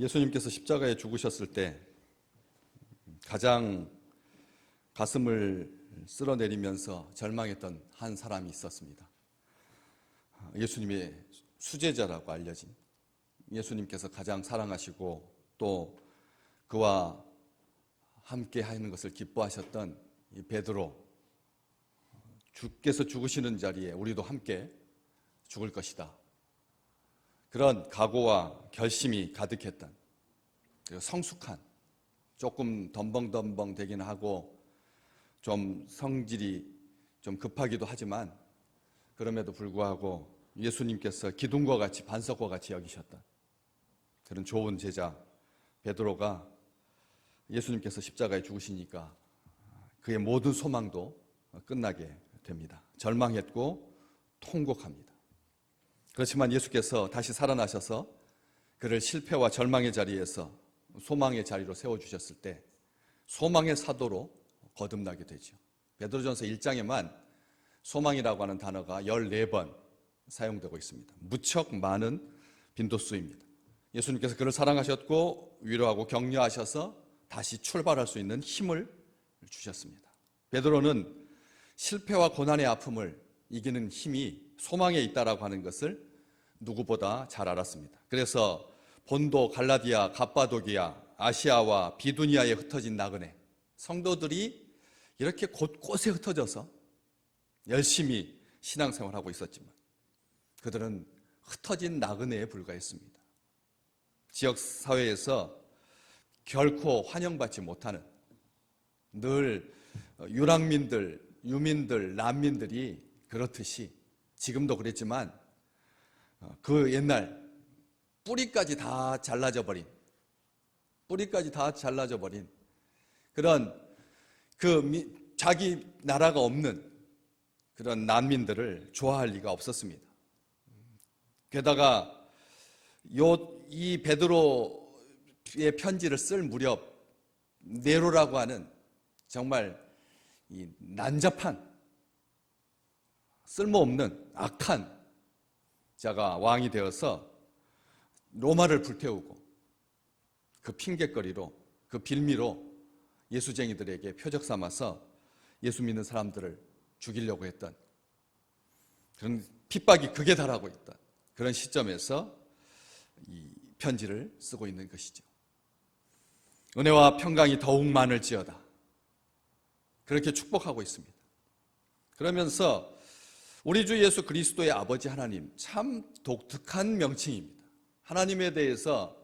예수님께서 십자가에 죽으셨을 때 가장 가슴을 쓸어내리면서 절망했던 한 사람이 있었습니다. 예수님의 수제자라고 알려진, 예수님께서 가장 사랑하시고 또 그와 함께 하는 것을 기뻐하셨던 이 베드로, 주께서 죽으시는 자리에 우리도 함께 죽을 것이다, 그런 각오와 결심이 가득했던, 그리고 성숙한, 조금 덤벙덤벙 되긴 하고 좀 성질이 좀 급하기도 하지만 그럼에도 불구하고 예수님께서 기둥과 같이, 반석과 같이 여기셨던 그런 좋은 제자 베드로가 예수님께서 십자가에 죽으시니까 그의 모든 소망도 끝나게 됩니다. 절망했고 통곡합니다. 그렇지만 예수께서 다시 살아나셔서 그를 실패와 절망의 자리에서 소망의 자리로 세워주셨을 때 소망의 사도로 거듭나게 되죠. 베드로전서 1장에만 소망이라고 하는 단어가 14번 사용되고 있습니다. 무척 많은 빈도수입니다. 예수님께서 그를 사랑하셨고 위로하고 격려하셔서 다시 출발할 수 있는 힘을 주셨습니다. 베드로는 실패와 고난의 아픔을 이기는 힘이 소망에 있다라고 하는 것을 누구보다 잘 알았습니다. 그래서 본도, 갈라디아, 갑바도기아, 아시아와 비두니아에 흩어진 나그네 성도들이 이렇게 곳곳에 흩어져서 열심히 신앙생활하고 있었지만 그들은 흩어진 나그네에 불과했습니다. 지역사회에서 결코 환영받지 못하는, 늘 유랑민들, 유민들, 난민들이 그렇듯이 지금도 그랬지만 그 옛날 뿌리까지 다 잘라져 버린 그런 자기 나라가 없는 그런 난민들을 좋아할 리가 없었습니다. 게다가 이 베드로의 편지를 쓸 무렵 네로라고 하는 정말 이 난잡한, 쓸모없는 악한 자가 왕이 되어서 로마를 불태우고 그 핑계거리로, 그 빌미로 예수쟁이들에게 표적 삼아서 예수 믿는 사람들을 죽이려고 했던, 그런 핍박이 극에 달하고 있던 그런 시점에서 이 편지를 쓰고 있는 것이죠. 은혜와 평강이 더욱 많을지어다, 그렇게 축복하고 있습니다. 그러면서 우리 주 예수 그리스도의 아버지 하나님, 참 독특한 명칭입니다. 하나님에 대해서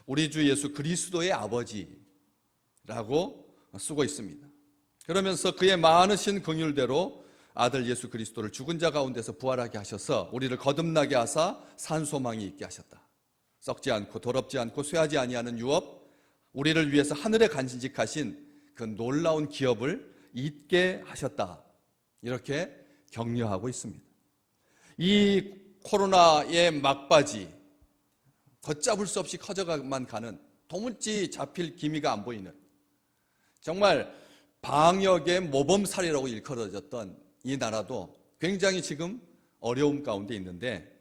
우리 주 예수 그리스도의 아버지라고 쓰고 있습니다. 그러면서 그의 많으신 긍휼대로 아들 예수 그리스도를 죽은 자 가운데서 부활하게 하셔서 우리를 거듭나게 하사 산 소망이 있게 하셨다. 썩지 않고 더럽지 않고 쇠하지 아니하는 유업, 우리를 위해서 하늘에 간직하신 그 놀라운 기업을 잊게 하셨다, 이렇게 격려하고 있습니다. 이 코로나의 막바지, 걷잡을 수 없이 커져만 가는, 도무지 잡힐 기미가 안 보이는, 정말 방역의 모범사례라고 일컬어졌던 이 나라도 굉장히 지금 어려움 가운데 있는데,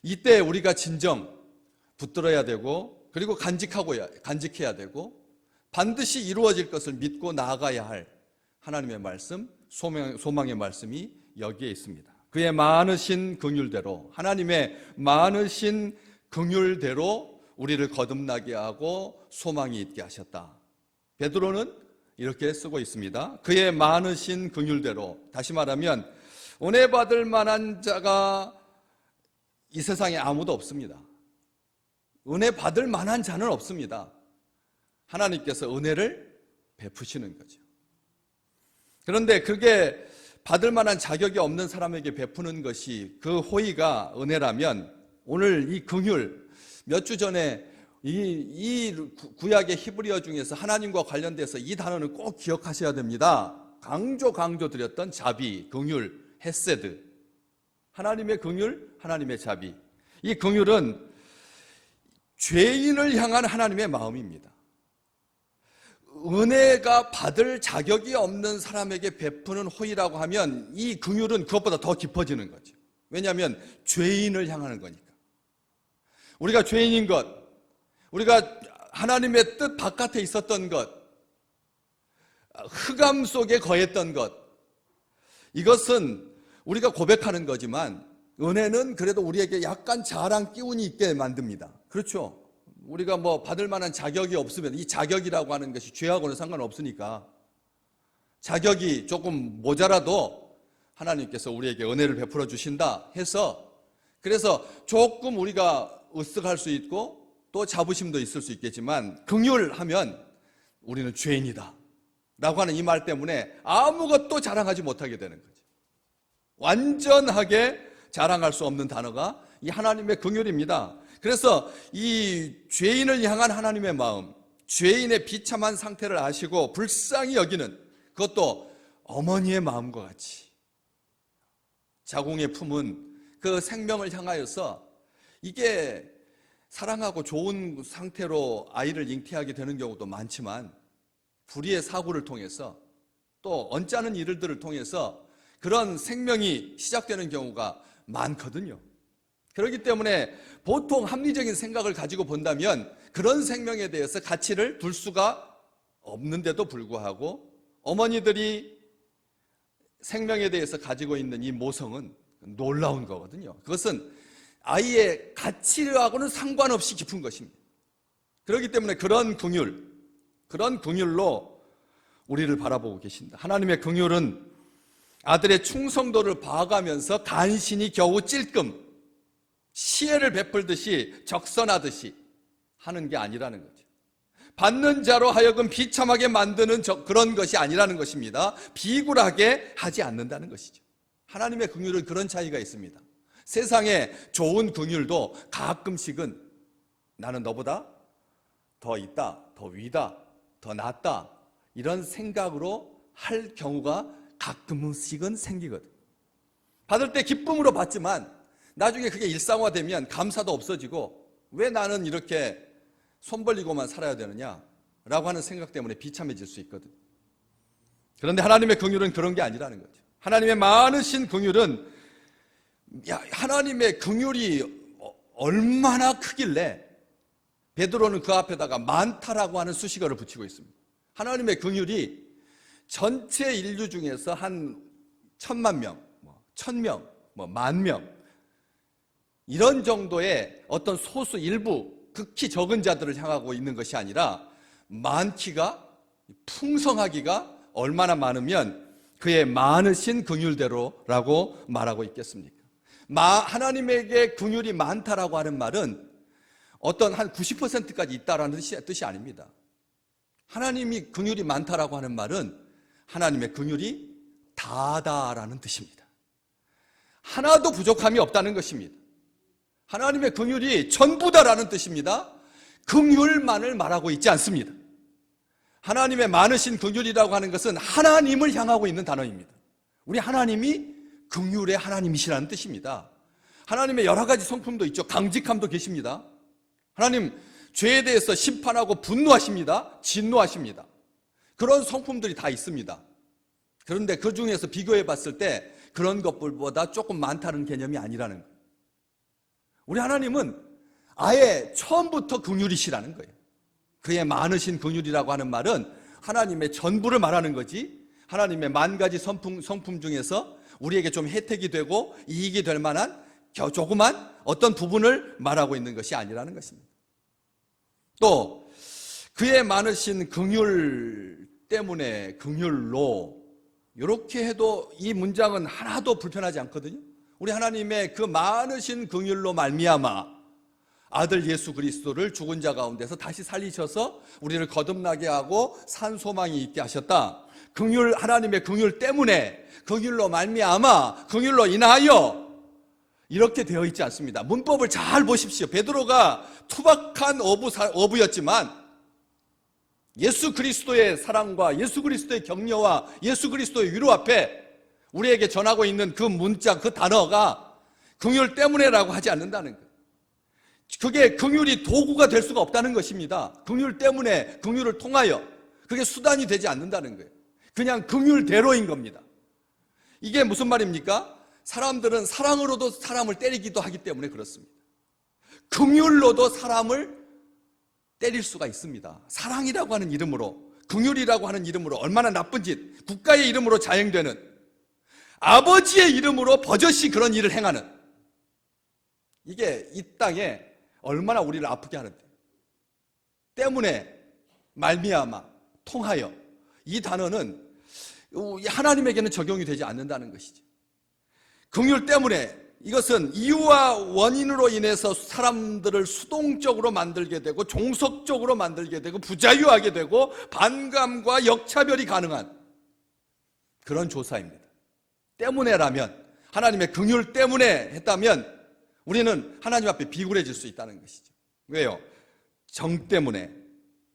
이때 우리가 진정 붙들어야 되고, 그리고 간직해야 되고, 반드시 이루어질 것을 믿고 나아가야 할 하나님의 말씀, 소망의 말씀이 여기에 있습니다. 그의 많으신 긍휼대로, 하나님의 많으신 긍휼대로 우리를 거듭나게 하고 소망이 있게 하셨다. 베드로는 이렇게 쓰고 있습니다. 그의 많으신 긍휼대로, 다시 말하면 은혜 받을 만한 자가 이 세상에 아무도 없습니다. 은혜 받을 만한 자는 없습니다. 하나님께서 은혜를 베푸시는 거죠. 그런데 그게 받을 만한 자격이 없는 사람에게 베푸는 것이 그 호의가 은혜라면, 오늘 이 긍휼, 몇 주 전에 이 구약의 히브리어 중에서 하나님과 관련돼서 이 단어는 꼭 기억하셔야 됩니다. 강조드렸던 자비, 긍휼, 헤세드, 하나님의 긍휼, 하나님의 자비. 이 긍휼은 죄인을 향한 하나님의 마음입니다. 은혜가 받을 자격이 없는 사람에게 베푸는 호의라고 하면 이 긍휼은 그것보다 더 깊어지는 거죠. 왜냐하면 죄인을 향하는 거니까. 우리가 죄인인 것, 우리가 하나님의 뜻 바깥에 있었던 것, 흑암 속에 거했던 것, 이것은 우리가 고백하는 거지만 은혜는 그래도 우리에게 약간 자랑 기운이 있게 만듭니다. 그렇죠? 우리가 뭐 받을 만한 자격이 없으면 이 자격이라고 하는 것이 죄하고는 상관없으니까 자격이 조금 모자라도 하나님께서 우리에게 은혜를 베풀어 주신다 해서 그래서 조금 우리가 으쓱할 수 있고 또 자부심도 있을 수 있겠지만 긍휼하면 우리는 죄인이다 라고 하는 이 말 때문에 아무것도 자랑하지 못하게 되는 거죠. 완전하게 자랑할 수 없는 단어가 이 하나님의 긍휼입니다. 그래서 이 죄인을 향한 하나님의 마음, 죄인의 비참한 상태를 아시고 불쌍히 여기는 그것도 어머니의 마음과 같이 자궁에 품은 그 생명을 향하여서 이게 사랑하고 좋은 상태로 아이를 잉태하게 되는 경우도 많지만 불의의 사고를 통해서 또 언짢은 일들을 통해서 그런 생명이 시작되는 경우가 많거든요. 그렇기 때문에 보통 합리적인 생각을 가지고 본다면 그런 생명에 대해서 가치를 둘 수가 없는데도 불구하고 어머니들이 생명에 대해서 가지고 있는 이 모성은 놀라운 거거든요. 그것은 아이의 가치하고는 상관없이 깊은 것입니다. 그렇기 때문에 그런 긍휼로 우리를 바라보고 계신다. 하나님의 긍휼은 아들의 충성도를 봐가면서 간신히 겨우 찔끔 시혜를 베풀듯이 적선하듯이 하는 게 아니라는 거죠. 받는 자로 하여금 비참하게 만드는 그런 것이 아니라는 것입니다. 비굴하게 하지 않는다는 것이죠. 하나님의 긍휼은 그런 차이가 있습니다. 세상에 좋은 긍휼도 가끔씩은 나는 너보다 더 있다, 더 위다, 더 낫다 이런 생각으로 할 경우가 가끔씩은 생기거든. 받을 때 기쁨으로 받지만 나중에 그게 일상화되면 감사도 없어지고 왜 나는 이렇게 손 벌리고만 살아야 되느냐 라고 하는 생각 때문에 비참해질 수 있거든. 그런데 하나님의 긍휼은 그런 게 아니라는 거죠. 하나님의 많으신 긍휼은 하나님의 긍휼이 얼마나 크길래 베드로는 그 앞에다가 많다라고 하는 수식어를 붙이고 있습니다. 하나님의 긍휼이 전체 인류 중에서 한 1000만 명, 1000명, 10,000명 이런 정도의 어떤 소수 일부 극히 적은 자들을 향하고 있는 것이 아니라 많기가 풍성하기가 얼마나 많으면 그의 많으신 긍휼대로라고 말하고 있겠습니까? 하나님에게 긍휼이 많다라고 하는 말은 어떤 한 90%까지 있다라는 뜻이 아닙니다. 하나님이 긍휼이 많다라고 하는 말은 하나님의 긍휼이 다다라는 뜻입니다. 하나도 부족함이 없다는 것입니다. 하나님의 긍휼이 전부다라는 뜻입니다. 긍휼만을 말하고 있지 않습니다. 하나님의 많으신 긍휼이라고 하는 것은 하나님을 향하고 있는 단어입니다. 우리 하나님이 긍휼의 하나님이시라는 뜻입니다. 하나님의 여러 가지 성품도 있죠. 강직함도 계십니다. 하나님 죄에 대해서 심판하고 분노하십니다. 진노하십니다. 그런 성품들이 다 있습니다. 그런데 그 중에서 비교해 봤을 때 그런 것들보다 조금 많다는 개념이 아니라는 거예요. 우리 하나님은 아예 처음부터 긍휼이시라는 거예요. 그의 많으신 긍휼이라고 하는 말은 하나님의 전부를 말하는 거지 하나님의 만 가지 성품 중에서 우리에게 좀 혜택이 되고 이익이 될 만한 조그만 어떤 부분을 말하고 있는 것이 아니라는 것입니다. 또 그의 많으신 긍휼 때문에 긍휼로 이렇게 해도 이 문장은 하나도 불편하지 않거든요. 우리 하나님의 그 많으신 긍휼로 말미암아 아들 예수 그리스도를 죽은 자 가운데서 다시 살리셔서 우리를 거듭나게 하고 산 소망이 있게 하셨다. 긍휼 하나님의 긍휼 때문에 긍휼로 말미암아 긍휼로 인하여 이렇게 되어 있지 않습니다. 문법을 잘 보십시오. 베드로가 투박한 어부였지만 예수 그리스도의 사랑과 예수 그리스도의 격려와 예수 그리스도의 위로 앞에 우리에게 전하고 있는 그 문자, 그 단어가 긍휼 때문에라고 하지 않는다는 거예요. 그게 긍휼이 도구가 될 수가 없다는 것입니다. 긍휼 때문에, 긍휼을 통하여 그게 수단이 되지 않는다는 거예요. 그냥 긍휼대로인 겁니다. 이게 무슨 말입니까? 사람들은 사랑으로도 사람을 때리기도 하기 때문에 그렇습니다. 긍휼로도 사람을 때릴 수가 있습니다. 사랑이라고 하는 이름으로, 긍휼이라고 하는 이름으로 얼마나 나쁜 짓, 국가의 이름으로 자행되는, 아버지의 이름으로 버젓이 그런 일을 행하는, 이게 이 땅에 얼마나 우리를 아프게 하는데, 때문에 말미암아 통하여, 이 단어는 하나님에게는 적용이 되지 않는다는 것이죠. 긍휼 때문에, 이것은 이유와 원인으로 인해서 사람들을 수동적으로 만들게 되고 종속적으로 만들게 되고 부자유하게 되고 반감과 역차별이 가능한 그런 조사입니다. 때문에라면, 하나님의 긍휼 때문에 했다면 우리는 하나님 앞에 비굴해질 수 있다는 것이죠. 왜요? 정 때문에,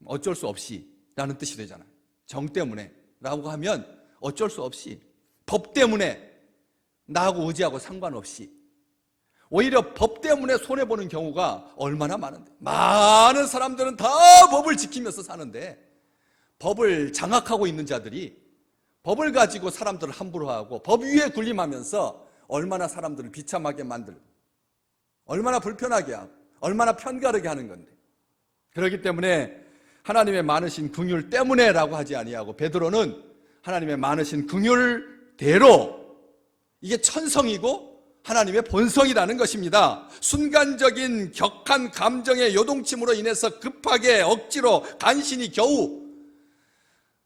어쩔 수 없이 라는 뜻이 되잖아요. 정 때문에 라고 하면 어쩔 수 없이, 법 때문에 나하고 의지하고 상관없이, 오히려 법 때문에 손해보는 경우가 얼마나 많은데, 많은 사람들은 다 법을 지키면서 사는데 법을 장악하고 있는 자들이 법을 가지고 사람들을 함부로 하고 법 위에 군림하면서 얼마나 사람들을 비참하게 만들고 얼마나 불편하게 하고 얼마나 편가르게 하는 건데, 그렇기 때문에 하나님의 많으신 긍휼 때문에라고 하지 아니하고 베드로는 하나님의 많으신 긍휼대로, 이게 천성이고 하나님의 본성이라는 것입니다. 순간적인 격한 감정의 요동침으로 인해서 급하게 억지로 간신히 겨우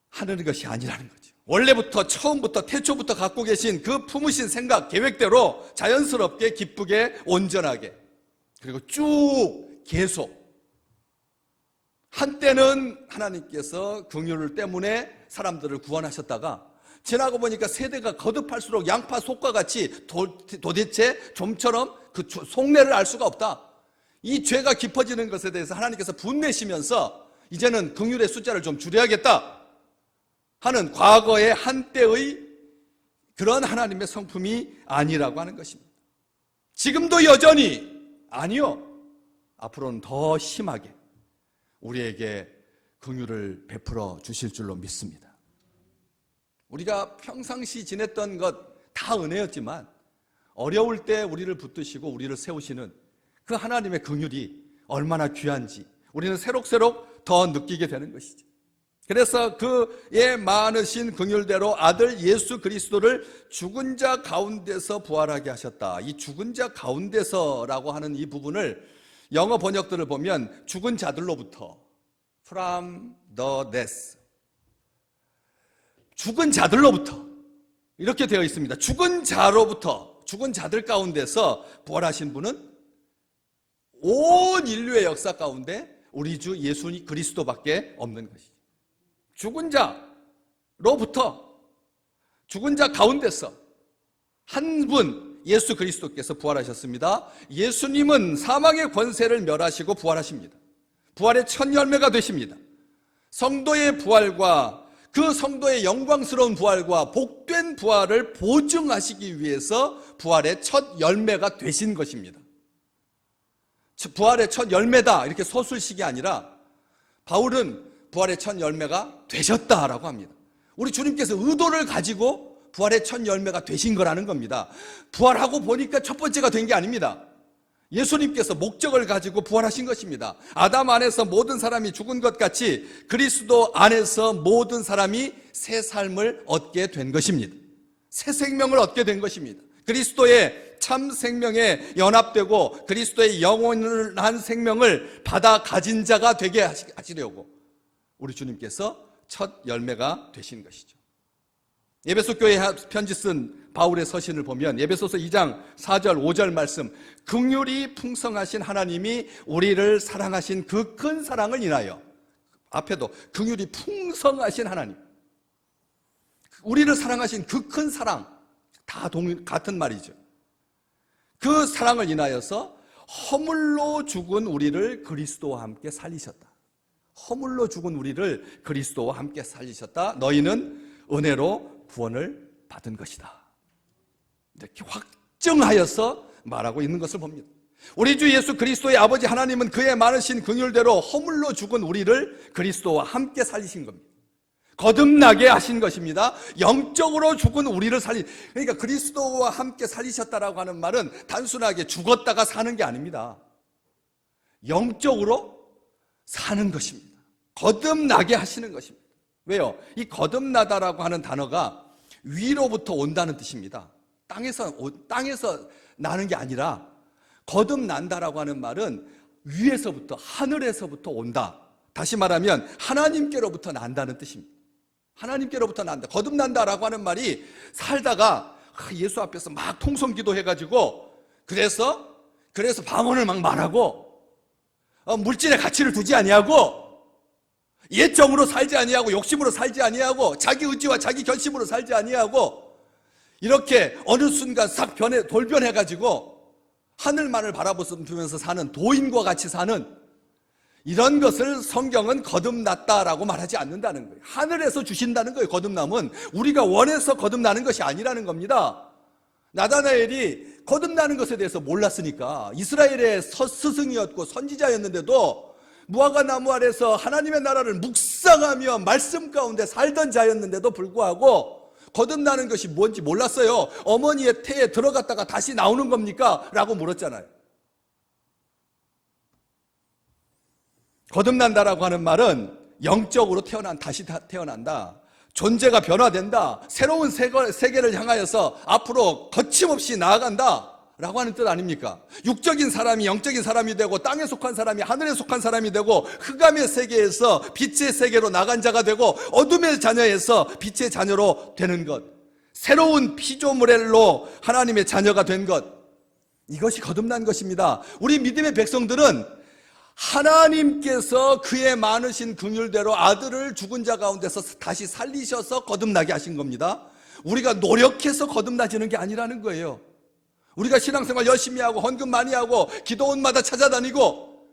하는 것이 아니라는 거죠. 원래부터, 처음부터, 태초부터 갖고 계신 그 품으신 생각, 계획대로 자연스럽게, 기쁘게, 온전하게, 그리고 쭉 계속. 한때는 하나님께서 긍휼 때문에 사람들을 구원하셨다가 지나고 보니까 세대가 거듭할수록 양파 속과 같이 도대체 좀처럼 그 속내를 알 수가 없다. 이 죄가 깊어지는 것에 대해서 하나님께서 분내시면서 이제는 긍휼의 숫자를 좀 줄여야겠다 하는 과거의 한때의 그런 하나님의 성품이 아니라고 하는 것입니다. 지금도 여전히 아니요, 앞으로는 더 심하게 우리에게 긍휼을 베풀어 주실 줄로 믿습니다. 우리가 평상시 지냈던 것 다 은혜였지만 어려울 때 우리를 붙드시고 우리를 세우시는 그 하나님의 긍휼이 얼마나 귀한지 우리는 새록새록 더 느끼게 되는 것이죠. 그래서 그의 많으신 긍휼대로 아들 예수 그리스도를 죽은 자 가운데서 부활하게 하셨다. 이 죽은 자 가운데서라고 하는 이 부분을 영어 번역들을 보면 죽은 자들로부터, from the death, 죽은 자들로부터 이렇게 되어 있습니다. 죽은 자로부터, 죽은 자들 가운데서 부활하신 분은 온 인류의 역사 가운데 우리 주 예수 그리스도밖에 없는 것이죠. 죽은 자로부터, 죽은 자 가운데서 한 분 예수 그리스도께서 부활하셨습니다. 예수님은 사망의 권세를 멸하시고 부활하십니다. 부활의 첫 열매가 되십니다. 성도의 부활과 그 성도의 영광스러운 부활과 복된 부활을 보증하시기 위해서 부활의 첫 열매가 되신 것입니다. 부활의 첫 열매다 이렇게 서술식이 아니라 바울은 부활의 첫 열매가 되셨다라고 합니다. 우리 주님께서 의도를 가지고 부활의 첫 열매가 되신 거라는 겁니다. 부활하고 보니까 첫 번째가 된 게 아닙니다. 예수님께서 목적을 가지고 부활하신 것입니다. 아담 안에서 모든 사람이 죽은 것 같이 그리스도 안에서 모든 사람이 새 삶을 얻게 된 것입니다. 새 생명을 얻게 된 것입니다. 그리스도의 참 생명에 연합되고 그리스도의 영원한 생명을 받아 가진 자가 되게 하시려고 우리 주님께서 첫 열매가 되신 것이죠. 에베소 교회 편지 쓴 바울의 서신을 보면 에베소서 2장 4절 5절 말씀, 긍휼이 풍성하신 하나님이 우리를 사랑하신 그 큰 사랑을 인하여, 앞에도 긍휼이 풍성하신 하나님, 우리를 사랑하신 그 큰 사랑, 다 같은 말이죠. 그 사랑을 인하여서 허물로 죽은 우리를 그리스도와 함께 살리셨다. 허물로 죽은 우리를 그리스도와 함께 살리셨다. 너희는 은혜로 구원을 받은 것이다. 이렇게 확정하여서 말하고 있는 것을 봅니다. 우리 주 예수 그리스도의 아버지 하나님은 그의 많으신 긍휼대로 허물로 죽은 우리를 그리스도와 함께 살리신 겁니다. 거듭나게 하신 것입니다. 영적으로 죽은 우리를 그러니까 그리스도와 함께 살리셨다라고 하는 말은 단순하게 죽었다가 사는 게 아닙니다. 영적으로 사는 것입니다. 거듭나게 하시는 것입니다. 왜요? 이 거듭나다라고 하는 단어가 위로부터 온다는 뜻입니다. 땅에서 나는 게 아니라 거듭난다라고 하는 말은 위에서부터, 하늘에서부터 온다. 다시 말하면 하나님께로부터 난다는 뜻입니다. 하나님께로부터 난다. 거듭난다라고 하는 말이 살다가 예수 앞에서 막 통성기도 해가지고 그래서 방언을 막 말하고 물질의 가치를 두지 아니하고 옛정으로 살지 아니하고 욕심으로 살지 아니하고 자기 의지와 자기 결심으로 살지 아니하고 이렇게 어느 순간 싹 돌변해가지고 하늘만을 바라보면서 사는 도인과 같이 사는 이런 것을 성경은 거듭났다라고 말하지 않는다는 거예요. 하늘에서 주신다는 거예요. 거듭남은 우리가 원해서 거듭나는 것이 아니라는 겁니다. 나다나엘이 거듭나는 것에 대해서 몰랐으니까 이스라엘의 스승이었고 선지자였는데도 무화과 나무 아래서 하나님의 나라를 묵상하며 말씀 가운데 살던 자였는데도 불구하고 거듭나는 것이 뭔지 몰랐어요. 어머니의 태에 들어갔다가 다시 나오는 겁니까? 라고 물었잖아요. 거듭난다라고 하는 말은 영적으로 다시 태어난다. 존재가 변화된다. 새로운 세계를 향하여서 앞으로 거침없이 나아간다. 라고 하는 뜻 아닙니까? 육적인 사람이 영적인 사람이 되고 땅에 속한 사람이 하늘에 속한 사람이 되고 흑암의 세계에서 빛의 세계로 나간 자가 되고 어둠의 자녀에서 빛의 자녀로 되는 것. 새로운 피조물로 하나님의 자녀가 된 것. 이것이 거듭난 것입니다. 우리 믿음의 백성들은 하나님께서 그의 많으신 긍휼대로 아들을 죽은 자 가운데서 다시 살리셔서 거듭나게 하신 겁니다. 우리가 노력해서 거듭나지는 게 아니라는 거예요. 우리가 신앙생활 열심히 하고 헌금 많이 하고 기도원마다 찾아다니고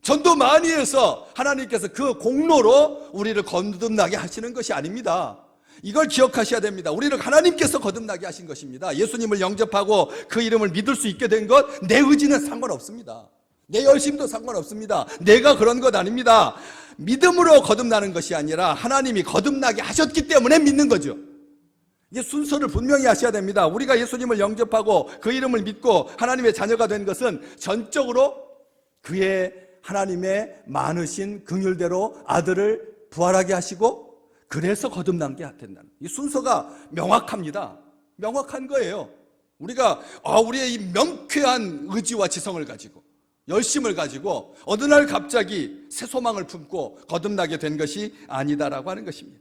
전도 많이 해서 하나님께서 그 공로로 우리를 거듭나게 하시는 것이 아닙니다. 이걸 기억하셔야 됩니다. 우리를 하나님께서 거듭나게 하신 것입니다. 예수님을 영접하고 그 이름을 믿을 수 있게 된 것, 내 의지는 상관없습니다. 내 열심도 상관없습니다. 내가 그런 것 아닙니다. 믿음으로 거듭나는 것이 아니라 하나님이 거듭나게 하셨기 때문에 믿는 거죠. 이게 순서를 분명히 하셔야 됩니다. 우리가 예수님을 영접하고 그 이름을 믿고 하나님의 자녀가 된 것은 전적으로 그의 하나님의 많으신 긍휼대로 아들을 부활하게 하시고 그래서 거듭난 게 된다는 이 순서가 명확합니다. 명확한 거예요. 우리가 우리의 이 명쾌한 의지와 지성을 가지고 열심을 가지고 어느 날 갑자기 새 소망을 품고 거듭나게 된 것이 아니다라고 하는 것입니다.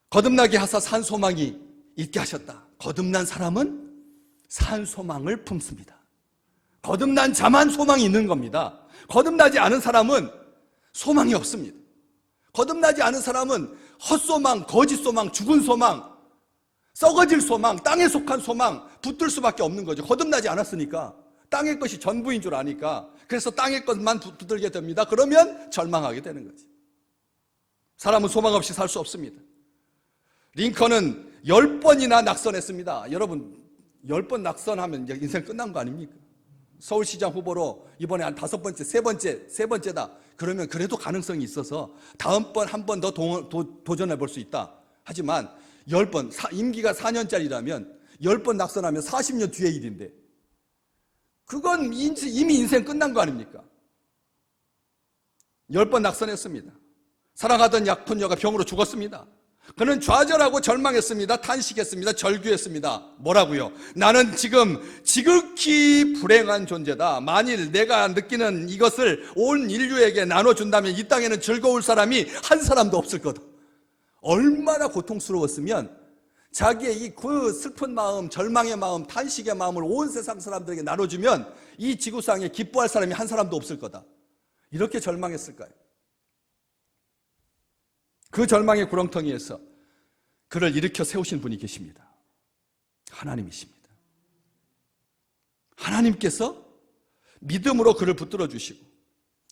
거듭나게 하사 산 소망이 있게 하셨다. 거듭난 사람은 산 소망을 품습니다. 거듭난 자만 소망이 있는 겁니다. 거듭나지 않은 사람은 소망이 없습니다. 거듭나지 않은 사람은 헛소망, 거짓 소망, 죽은 소망, 썩어질 소망, 땅에 속한 소망 붙들 수밖에 없는 거죠. 거듭나지 않았으니까. 땅의 것이 전부인 줄 아니까. 그래서 땅의 것만 붙들게 됩니다. 그러면 절망하게 되는 거죠. 사람은 소망 없이 살 수 없습니다. 링컨은 10번이나 낙선했습니다. 여러분 10번 낙선하면 이제 인생 끝난 거 아닙니까? 서울시장 후보로 이번에 한 5번째, 세 번째다. 그러면 그래도 가능성이 있어서 다음번 한 번 더 도전해 볼 수 있다. 하지만 10번, 임기가 4년짜리라면 10번 낙선하면 40년 뒤의 일인데 그건 이미 인생 끝난 거 아닙니까? 10번 낙선했습니다. 사랑하던 약혼녀가 병으로 죽었습니다. 그는 좌절하고 절망했습니다. 탄식했습니다. 절규했습니다. 뭐라고요? 나는 지금 지극히 불행한 존재다. 만일 내가 느끼는 이것을 온 인류에게 나눠준다면 이 땅에는 즐거울 사람이 한 사람도 없을 거다. 얼마나 고통스러웠으면 자기의 그 슬픈 마음, 절망의 마음, 탄식의 마음을 온 세상 사람들에게 나눠주면 이 지구상에 기뻐할 사람이 한 사람도 없을 거다. 이렇게 절망했을까요? 그 절망의 구렁텅이에서 그를 일으켜 세우신 분이 계십니다. 하나님이십니다. 하나님께서 믿음으로 그를 붙들어 주시고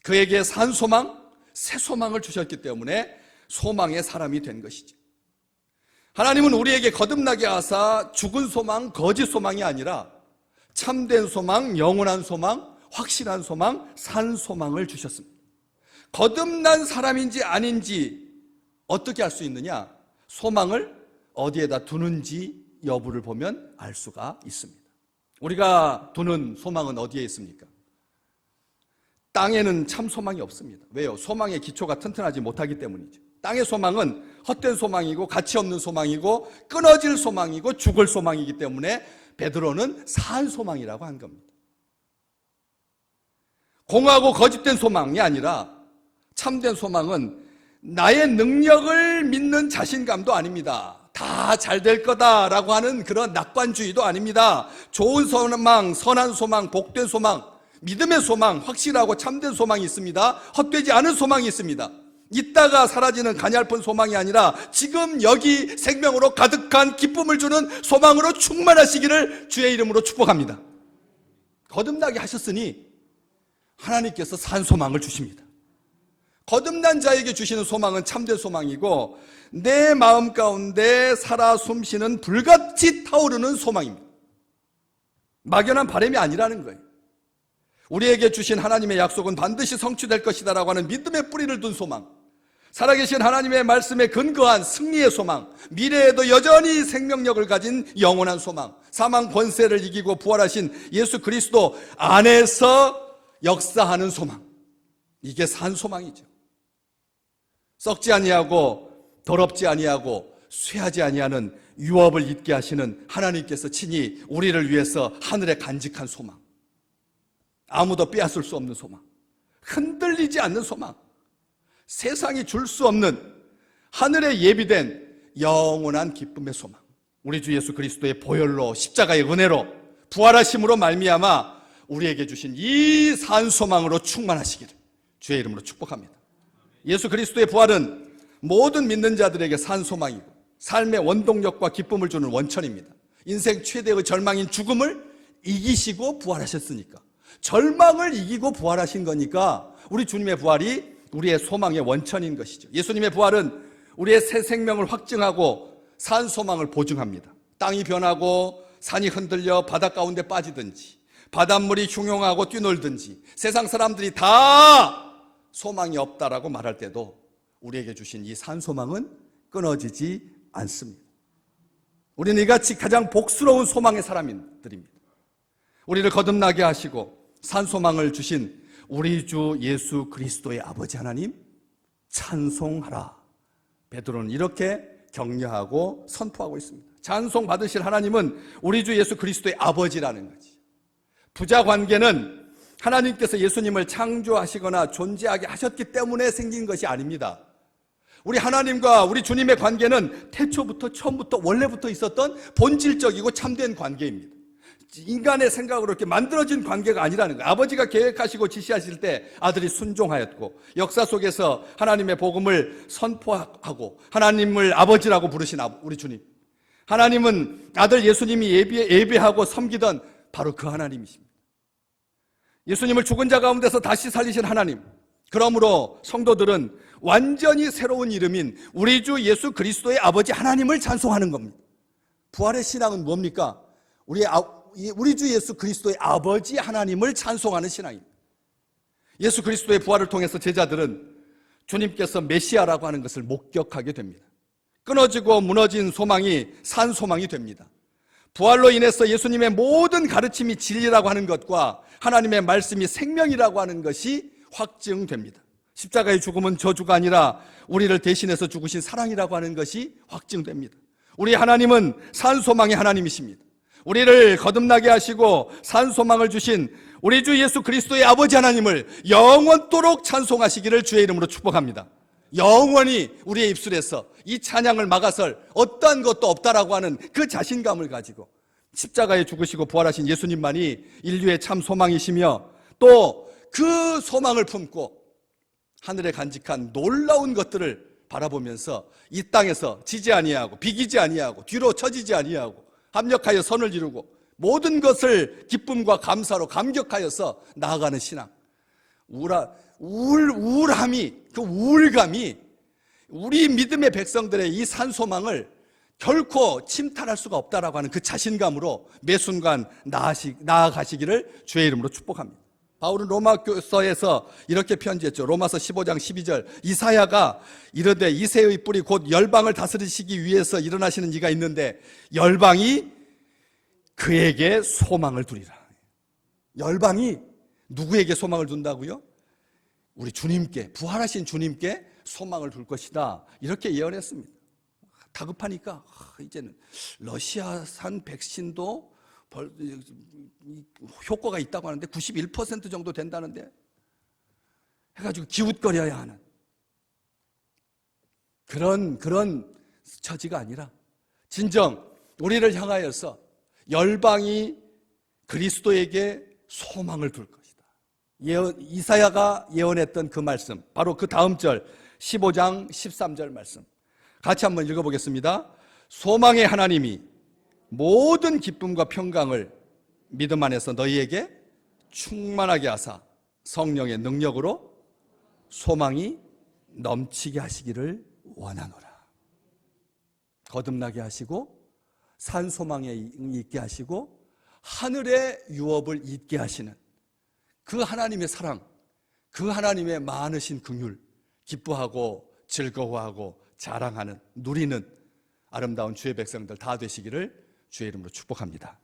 그에게 산 소망, 새 소망을 주셨기 때문에 소망의 사람이 된 것이죠. 하나님은 우리에게 거듭나게 하사 죽은 소망, 거짓 소망이 아니라 참된 소망, 영원한 소망, 확실한 소망, 산 소망을 주셨습니다. 거듭난 사람인지 아닌지 어떻게 알 수 있느냐? 소망을 어디에다 두는지 여부를 보면 알 수가 있습니다. 우리가 두는 소망은 어디에 있습니까? 땅에는 참 소망이 없습니다. 왜요? 소망의 기초가 튼튼하지 못하기 때문이죠. 땅의 소망은 헛된 소망이고 가치 없는 소망이고 끊어질 소망이고 죽을 소망이기 때문에 베드로는 사한 소망이라고 한 겁니다. 공하고 거짓된 소망이 아니라 참된 소망은 나의 능력을 믿는 자신감도 아닙니다. 다 잘 될 거다라고 하는 그런 낙관주의도 아닙니다. 좋은 소망, 선한 소망, 복된 소망, 믿음의 소망, 확실하고 참된 소망이 있습니다. 헛되지 않은 소망이 있습니다. 있다가 사라지는 가냘픈 소망이 아니라 지금 여기 생명으로 가득한 기쁨을 주는 소망으로 충만하시기를 주의 이름으로 축복합니다. 거듭나게 하셨으니 하나님께서 산 소망을 주십니다. 거듭난 자에게 주시는 소망은 참된 소망이고 내 마음 가운데 살아 숨쉬는 불같이 타오르는 소망입니다. 막연한 바람이 아니라는 거예요. 우리에게 주신 하나님의 약속은 반드시 성취될 것이다 라고 하는 믿음의 뿌리를 둔 소망, 살아계신 하나님의 말씀에 근거한 승리의 소망, 미래에도 여전히 생명력을 가진 영원한 소망, 사망 권세를 이기고 부활하신 예수 그리스도 안에서 역사하는 소망, 이게 산 소망이죠. 썩지 아니하고 더럽지 아니하고 쇠하지 아니하는 유업을 잊게 하시는 하나님께서 친히 우리를 위해서 하늘에 간직한 소망, 아무도 빼앗을 수 없는 소망, 흔들리지 않는 소망, 세상이 줄 수 없는 하늘에 예비된 영원한 기쁨의 소망, 우리 주 예수 그리스도의 보혈로 십자가의 은혜로 부활하심으로 말미암아 우리에게 주신 이 산 소망으로 충만하시기를 주의 이름으로 축복합니다. 예수 그리스도의 부활은 모든 믿는 자들에게 산 소망이고 삶의 원동력과 기쁨을 주는 원천입니다. 인생 최대의 절망인 죽음을 이기시고 부활하셨으니까, 절망을 이기고 부활하신 거니까 우리 주님의 부활이 우리의 소망의 원천인 것이죠. 예수님의 부활은 우리의 새 생명을 확증하고 산 소망을 보증합니다. 땅이 변하고 산이 흔들려 바다 가운데 빠지든지 바닷물이 흉용하고 뛰놀든지 세상 사람들이 다 소망이 없다라고 말할 때도 우리에게 주신 이 산 소망은 끊어지지 않습니다. 우리는 이같이 가장 복스러운 소망의 사람들입니다. 우리를 거듭나게 하시고 산 소망을 주신 우리 주 예수 그리스도의 아버지 하나님 찬송하라. 베드로는 이렇게 격려하고 선포하고 있습니다. 찬송 받으실 하나님은 우리 주 예수 그리스도의 아버지라는 거지. 부자 관계는 하나님께서 예수님을 창조하시거나 존재하게 하셨기 때문에 생긴 것이 아닙니다. 우리 하나님과 우리 주님의 관계는 태초부터 처음부터 원래부터 있었던 본질적이고 참된 관계입니다. 인간의 생각으로 이렇게 만들어진 관계가 아니라는 거예요. 아버지가 계획하시고 지시하실 때 아들이 순종하였고 역사 속에서 하나님의 복음을 선포하고 하나님을 아버지라고 부르신 우리 주님, 하나님은 아들 예수님이 예배하고 섬기던 바로 그 하나님이십니다. 예수님을 죽은 자 가운데서 다시 살리신 하나님, 그러므로 성도들은 완전히 새로운 이름인 우리 주 예수 그리스도의 아버지 하나님을 찬송하는 겁니다. 부활의 신앙은 뭡니까? 우리 주 예수 그리스도의 아버지 하나님을 찬송하는 신앙입니다. 예수 그리스도의 부활을 통해서 제자들은 주님께서 메시아라고 하는 것을 목격하게 됩니다. 끊어지고 무너진 소망이 산 소망이 됩니다. 부활로 인해서 예수님의 모든 가르침이 진리라고 하는 것과 하나님의 말씀이 생명이라고 하는 것이 확증됩니다. 십자가의 죽음은 저주가 아니라 우리를 대신해서 죽으신 사랑이라고 하는 것이 확증됩니다. 우리 하나님은 산 소망의 하나님이십니다. 우리를 거듭나게 하시고 산 소망을 주신 우리 주 예수 그리스도의 아버지 하나님을 영원토록 찬송하시기를 주의 이름으로 축복합니다. 영원히 우리의 입술에서 이 찬양을 막아설 어떠한 것도 없다라고 하는 그 자신감을 가지고 십자가에 죽으시고 부활하신 예수님만이 인류의 참 소망이시며 또 그 소망을 품고 하늘에 간직한 놀라운 것들을 바라보면서 이 땅에서 지지 아니하고 비기지 아니하고 뒤로 처지지 아니하고 합력하여 선을 이루고 모든 것을 기쁨과 감사로 감격하여서 나아가는 신앙, 우울함이, 그 우울감이 우리 믿음의 백성들의 이 산소망을 결코 침탈할 수가 없다라고 하는 그 자신감으로 매 순간 나아가시기를 주의 이름으로 축복합니다. 바울은 로마서에서 이렇게 편지했죠. 로마서 15장 12절, 이사야가 이르되 이새의 뿔이 곧 열방을 다스리시기 위해서 일어나시는 이가 있는데 열방이 그에게 소망을 두리라. 열방이 누구에게 소망을 둔다고요? 우리 주님께, 부활하신 주님께 소망을 둘 것이다. 이렇게 예언했습니다. 다급하니까 이제는 러시아산 백신도 효과가 있다고 하는데 91% 정도 된다는데 해가지고 기웃거려야 하는 그런 처지가 아니라 진정 우리를 향하여서 열방이 그리스도에게 소망을 둘 것이다. 이사야가 예언했던 그 말씀, 바로 그 다음 절 15장 13절 말씀 같이 한번 읽어보겠습니다. 소망의 하나님이 모든 기쁨과 평강을 믿음 안에서 너희에게 충만하게 하사 성령의 능력으로 소망이 넘치게 하시기를 원하노라. 거듭나게 하시고 산 소망에 있게 하시고 하늘의 유업을 잊게 하시는 그 하나님의 사랑, 그 하나님의 많으신 긍휼, 기뻐하고 즐거워하고 자랑하는, 누리는 아름다운 주의 백성들 다 되시기를 주의 이름으로 축복합니다.